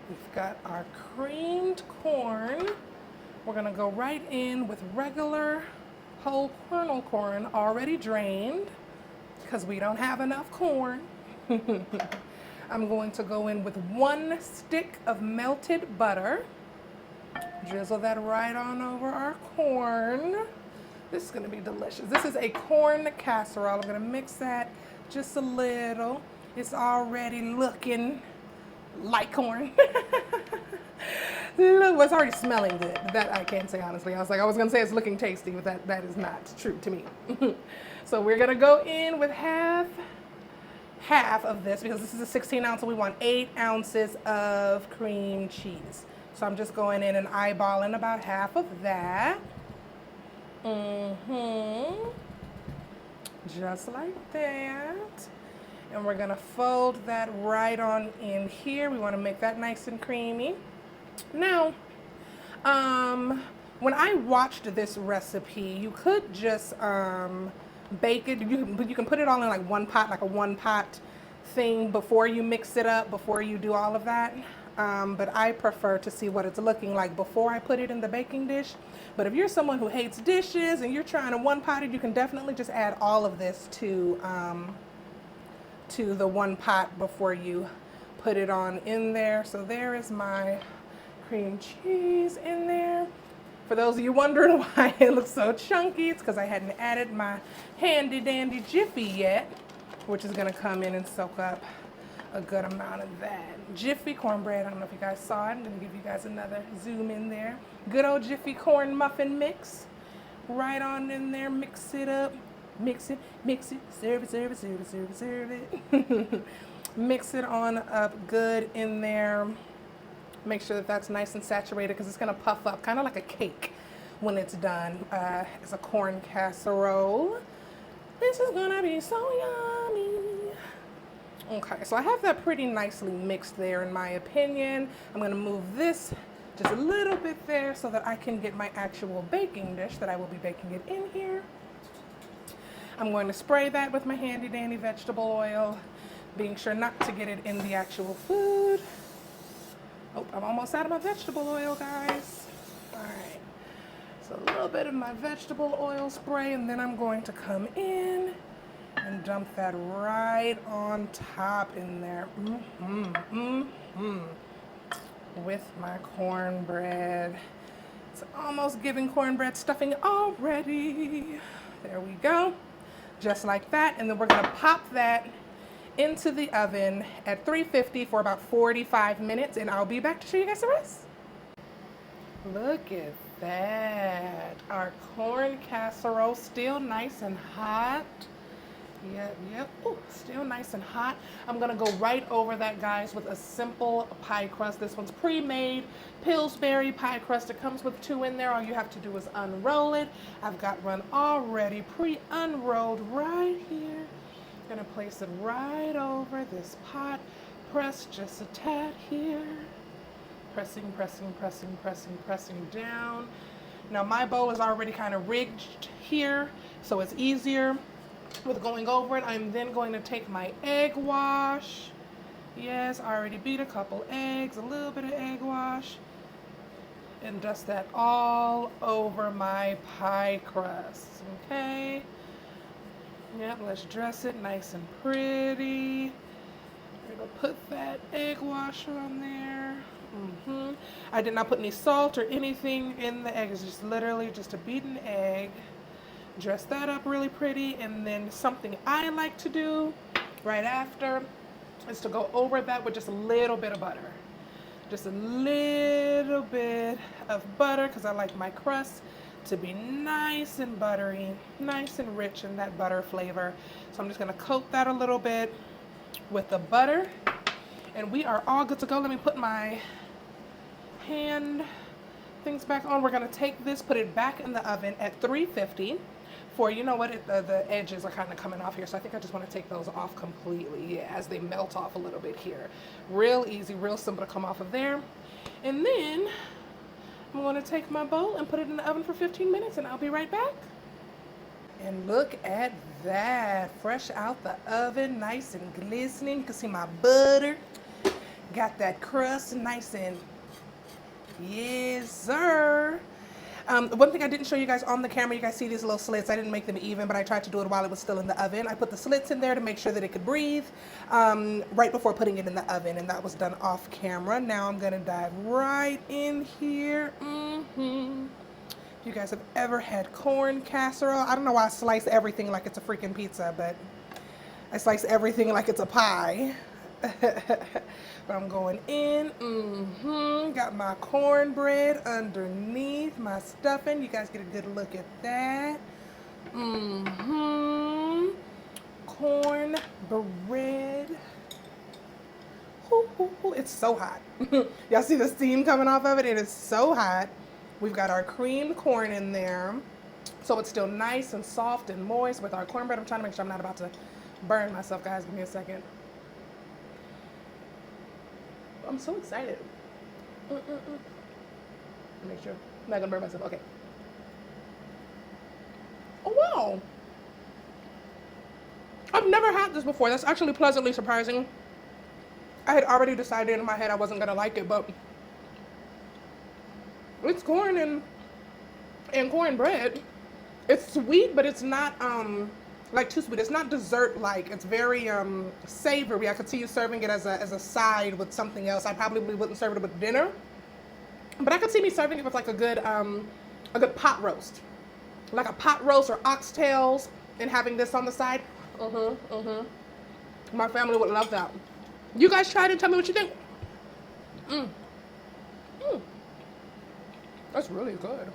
We've got our creamed corn. We're gonna go right in with regular whole kernel corn already drained because we don't have enough corn. I'm going to go in with 1 stick of melted butter. Drizzle that right on over our corn. This is gonna be delicious. This is a corn casserole. I'm gonna mix that just a little. It's already looking like corn. Well, it's already smelling good. That I can't say honestly. I was gonna say it's looking tasty, but that is not true to me. So we're gonna go in with half of this because this is a 16 ounce and we want 8 ounces of cream cheese. So I'm just going in and eyeballing about half of that. Just like that. And we're gonna fold that right on in here. We wanna make that nice and creamy. Now, when I watched this recipe, you could just bake it. You can put it all in like one pot, like a one pot thing before you mix it up, before you do all of that. But I prefer to see what it's looking like before I put it in the baking dish. But if you're someone who hates dishes and you're trying to one pot it, you can definitely just add all of this to the one pot before you put it on in there. So there is my cream cheese in there. For those of you wondering why it looks so chunky, it's because I hadn't added my handy dandy Jiffy yet, which is gonna come in and soak up a good amount of that. Jiffy cornbread, I don't know if you guys saw it. I'm gonna give you guys another zoom in there. Good old Jiffy corn muffin mix. Right on in there, mix it up. Mix it, serve it, serve it, serve it, serve it, serve it. Mix it on up good in there. Make sure that that's nice and saturated because it's gonna puff up, kind of like a cake when it's done. It's a corn casserole. This is gonna be so yummy. Okay, so I have that pretty nicely mixed there in my opinion. I'm gonna move this just a little bit there so that I can get my actual baking dish that I will be baking it in here. I'm going to spray that with my handy dandy vegetable oil, being sure not to get it in the actual food. Oh, I'm almost out of my vegetable oil, guys. All right, so a little bit of my vegetable oil spray, and then I'm going to come in and dump that right on top in there. With my cornbread. It's almost giving cornbread stuffing already. There we go. Just like that. And then we're gonna pop that into the oven at 350 for about 45 minutes, and I'll be back to show you guys the rest. Look at that. Our corn casserole still nice and hot. Yep. Ooh, still nice and hot. I'm gonna go right over that, guys, with a simple pie crust. This one's pre-made Pillsbury pie crust. It comes with 2 in there. All you have to do is unroll it. I've got one already pre-unrolled right here. Gonna place it right over this pot. Press just a tad here. Pressing down. Now my bowl is already kind of rigged here, so it's easier with going over it. I'm then going to take my egg wash. Yes, I already beat a couple eggs, a little bit of egg wash, and dust that all over my pie crust. Okay. Yep, let's dress it nice and pretty. We're gonna put that egg wash on there. I did not put any salt or anything in the egg. It's just literally just a beaten egg. Dress that up really pretty, and then something I like to do right after is to go over that with just a little bit of butter. Just a little bit of butter because I like my crust to be nice and buttery, nice and rich in that butter flavor. So I'm just gonna coat that a little bit with the butter, and we are all good to go. Let me put my hand things back on. We're gonna take this, put it back in the oven at 350 for, you know what, the edges are kind of coming off here, so I think I just want to take those off completely, as they melt off a little bit here. Real easy, real simple to come off of there. And then I'm going to take my bowl and put it in the oven for 15 minutes, and I'll be right back. And look at that, fresh out the oven, nice and glistening. You can see my butter. Got that crust nice and, yes, sir. One thing I didn't show you guys on the camera, you guys see these little slits. I didn't make them even, but I tried to do it while it was still in the oven. I put the slits in there to make sure that it could breathe right before putting it in the oven, and that was done off camera. Now I'm gonna dive right in here. If you guys have ever had corn casserole, I don't know why I slice everything like it's a freaking pizza, but I slice everything like it's a pie. But I'm going in. Got my cornbread underneath my stuffing. You guys get a good look at that. Cornbread. It's so hot. Y'all see the steam coming off of it? It is so hot. We've got our creamed corn in there. So it's still nice and soft and moist with our cornbread. I'm trying to make sure I'm not about to burn myself, guys. Give me a second. I'm so excited. Make sure I'm not gonna burn myself. Okay. Oh wow! I've never had this before. That's actually pleasantly surprising. I had already decided in my head I wasn't gonna like it, but it's corn and cornbread. It's sweet, but it's not like too sweet. It's not dessert like. It's very savory. I could see you serving it as a side with something else. I probably wouldn't serve it with dinner, but I could see me serving it with like a good pot roast, like a pot roast or oxtails, and having this on the side. My family would love that. You guys try it and tell me what you think. That's really good.